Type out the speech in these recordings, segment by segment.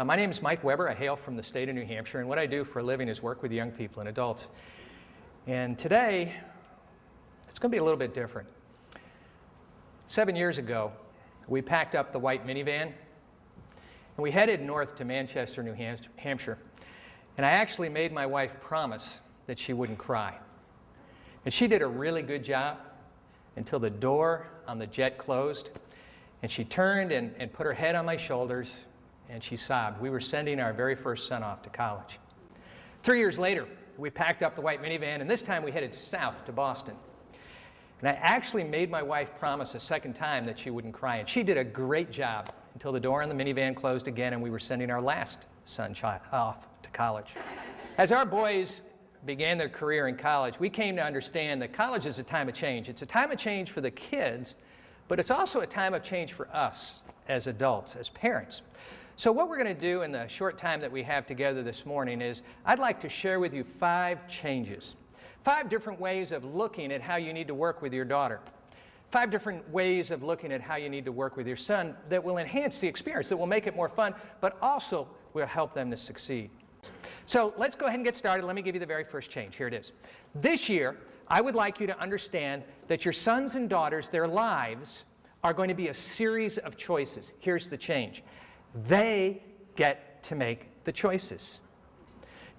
My name is Mike Weber. I hail from the state of New Hampshire, and what I do for a living is work with young people and adults. And today, it's going to be a little bit different. 7 years ago, we packed up the white minivan, and we headed north to Manchester, New Hampshire. And I actually made my wife promise that she wouldn't cry. And she did a really good job until the door on the jet closed, and she turned and put her head on my shoulders, and she sobbed. We were sending our very first son off to college. 3 years later, we packed up the white minivan, and this time we headed south to Boston. And I actually made my wife promise a second time that she wouldn't cry, and she did a great job until the door on the minivan closed again, and we were sending our last son off to college. As our boys began their career in college, we came to understand that college is a time of change. It's a time of change for the kids, but it's also a time of change for us as adults, as parents. So what we're going to do in the short time that we have together this morning is I'd like to share with you 5 changes. 5 different ways of looking at how you need to work with your daughter. 5 different ways of looking at how you need to work with your son that will enhance the experience, that will make it more fun, but also will help them to succeed. So let's go ahead and get started. Let me give you the very first change. Here it is. This year, I would like you to understand that your sons and daughters, their lives, are going to be a series of choices. Here's the change. They get to make the choices.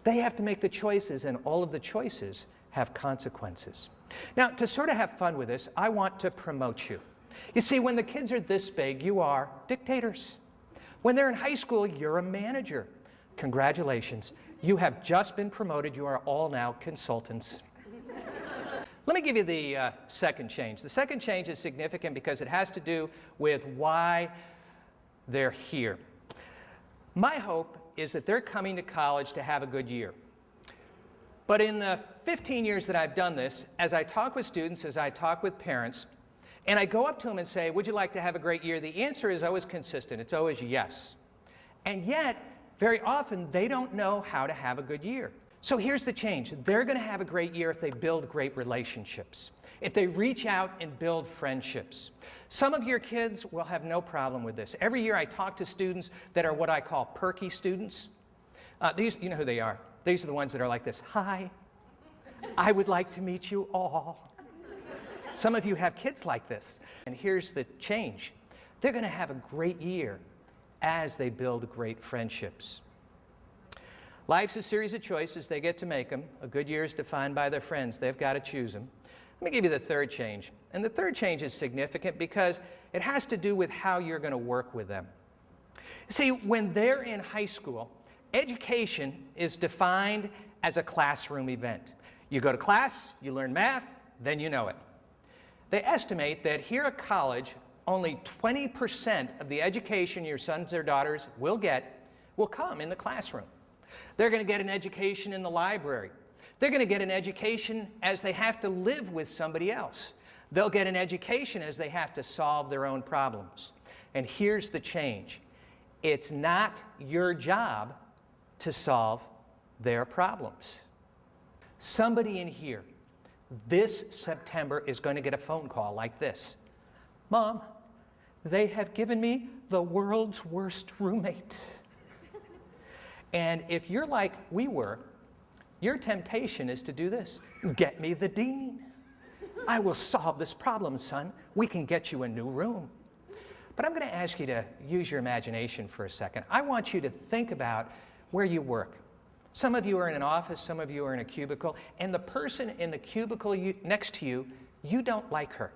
They have to make the choices, and all of the choices have consequences. Now, to sort of have fun with this, I want to promote you. You see, when the kids are this big, you are dictators. When they're in high school, you're a manager. Congratulations. You have just been promoted. You are all now consultants. Let me give you the second change. The second change is significant because it has to do with why they're here. My hope is that they're coming to college to have a good year. But in the 15 years that I've done this, as I talk with students, as I talk with parents, and I go up to them and say, would you like to have a great year? The answer is always consistent. It's always yes. And yet, very often, they don't know how to have a good year. So here's the change. They're going to have a great year if they build great relationships, if they reach out and build friendships. Some of your kids will have no problem with this. Every year I talk to students that are what I call perky students. You know who they are. These are the ones that are like this. Hi, I would like to meet you all. Some of you have kids like this. And here's the change. They're going to have a great year as they build great friendships. Life's a series of choices. They get to make them. A good year is defined by their friends. They've got to choose them. Let me give you the third change. And the third change is significant because it has to do with how you're going to work with them. See, when they're in high school, education is defined as a classroom event. You go to class, you learn math, then you know it. They estimate that here at college, only 20% of the education your sons or daughters will come in the classroom. They're going to get an education in the library. They're going to get an education as they have to live with somebody else. They'll get an education as they have to solve their own problems. And here's the change. It's not your job to solve their problems. Somebody in here this September is going to get a phone call like this. Mom, they have given me the world's worst roommate. And if you're like we were, your temptation is to do this. Get me the dean. I will solve this problem, son. We can get you a new room. But I'm going to ask you to use your imagination for a second. I want you to think about where you work. Some of you are in an office, some of you are in a cubicle, and the person in the cubicle next to you, you don't like her.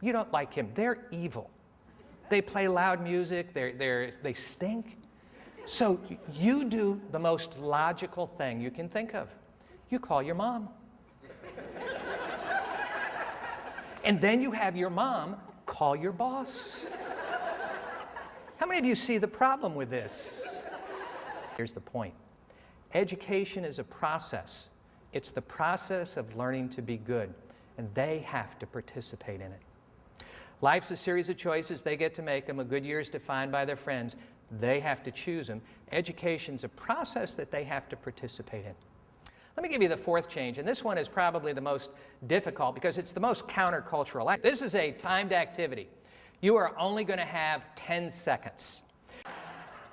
You don't like him. They're evil. They play loud music. They stink. So you do the most logical thing you can think of. You call your mom. And then you have your mom call your boss. How many of you see the problem with this? Here's the point. Education is a process. It's the process of learning to be good, and they have to participate in it. Life's a series of choices. They get to make them. A good year is defined by their friends. They have to choose them. Education's a process that they have to participate in. Let me give you the fourth change, and this one is probably the most difficult because it's the most countercultural. This is a timed activity. You are only going to have 10 seconds.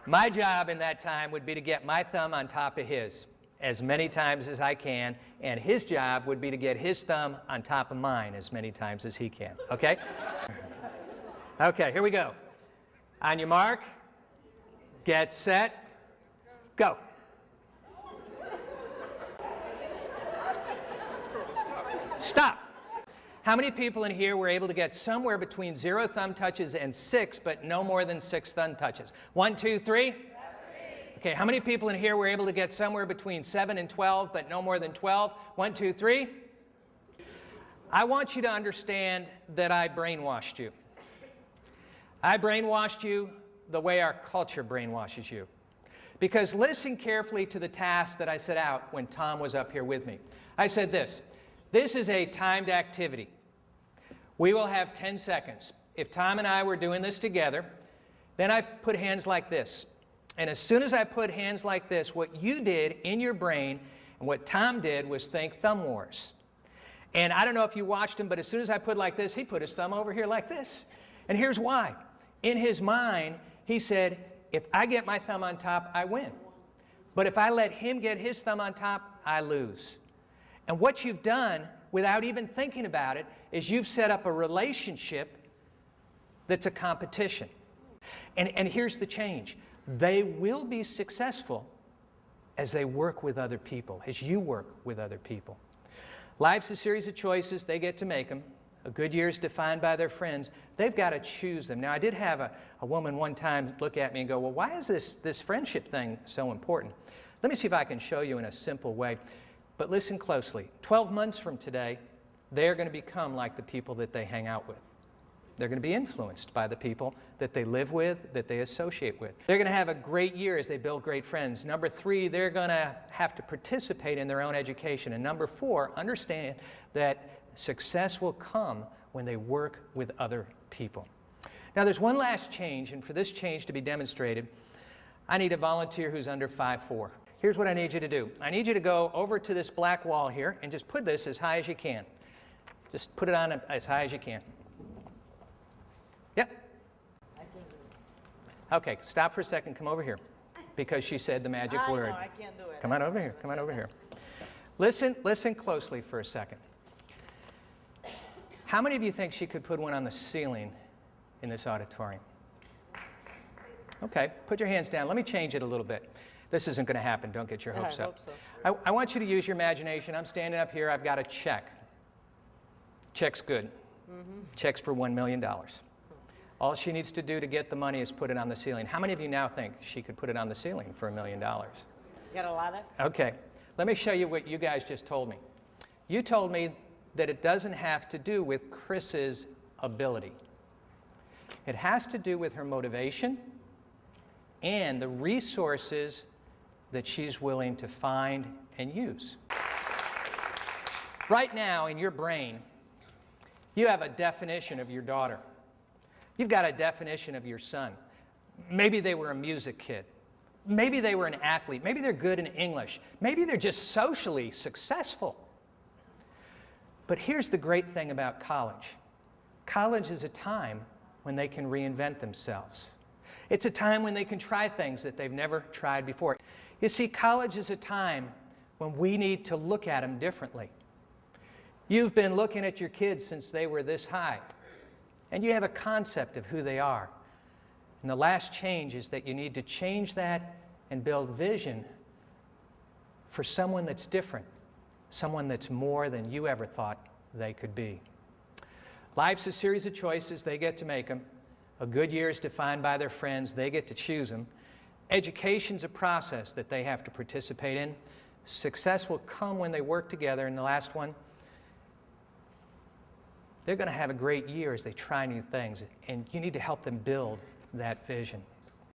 My job in that time would be to get my thumb on top of his as many times as I can, and his job would be to get his thumb on top of mine as many times as he can, okay? Okay, here we go. On your mark, get set, go. Stop. How many people in here were able to get somewhere between 0 thumb touches and 6, but no more than 6 thumb touches? 1, 2, 3? Okay, how many people in here were able to get somewhere between 7 and 12, but no more than 12? 1, 2, 3? I want you to understand that I brainwashed you. I brainwashed you the way our culture brainwashes you. Because listen carefully to the task that I set out when Tom was up here with me. I said this is a timed activity. We will have 10 seconds. If Tom and I were doing this together, then I put hands like this. And as soon as I put hands like this, what you did in your brain and what Tom did was think thumb wars. And I don't know if you watched him, but as soon as I put like this, he put his thumb over here like this. And here's why. In his mind, he said, if I get my thumb on top, I win. But if I let him get his thumb on top, I lose. And what you've done, without even thinking about it, is you've set up a relationship that's a competition. And here's the change. They will be successful as they work with other people, as you work with other people. Life's a series of choices. They get to make them. A good year is defined by their friends. They've got to choose them. Now, I did have a woman one time look at me and go, well, why is this friendship thing so important? Let me see if I can show you in a simple way. But listen closely. 12 months from today, they're going to become like the people that they hang out with. They're going to be influenced by the people that they live with, that they associate with. They're going to have a great year as they build great friends. Number 3, they're going to have to participate in their own education. And number 4, understand that success will come when they work with other people. Now, there's one last change, and for this change to be demonstrated, I need a volunteer who's under 5'4". Here's what I need you to do. I need you to go over to this black wall here and just put this as high as you can. Just put it on as high as you can. Yep. Okay, stop for a second. Come over here, because she said the magic word. I can't do it. Come on over here. Come on over here. Listen closely for a second. How many of you think she could put one on the ceiling in this auditorium? Okay, put your hands down. Let me change it a little bit. This isn't going to happen. Don't get your hopes up. I hope so. I want you to use your imagination. I'm standing up here. I've got a check. Check's good. Check's for $1 million. All she needs to do to get the money is put it on the ceiling. How many of you now think she could put it on the ceiling for $1 million? You got a lot of? Okay, let me show you what you guys just told me. You told me that it doesn't have to do with Chris's ability. It has to do with her motivation and the resources that she's willing to find and use. Right now in your brain, you have a definition of your daughter. You've got a definition of your son. Maybe they were a music kid. Maybe they were an athlete. Maybe they're good in English. Maybe they're just socially successful. But here's the great thing about college. College is a time when they can reinvent themselves. It's a time when they can try things that they've never tried before. You see, college is a time when we need to look at them differently. You've been looking at your kids since they were this high, and you have a concept of who they are. And the last change is that you need to change that and build vision for someone that's different, someone that's more than you ever thought they could be. Life's a series of choices. They get to make them. A good year is defined by their friends. They get to choose them. Education's a process that they have to participate in. Success will come when they work together. And the last one, they're going to have a great year as they try new things. And you need to help them build that vision.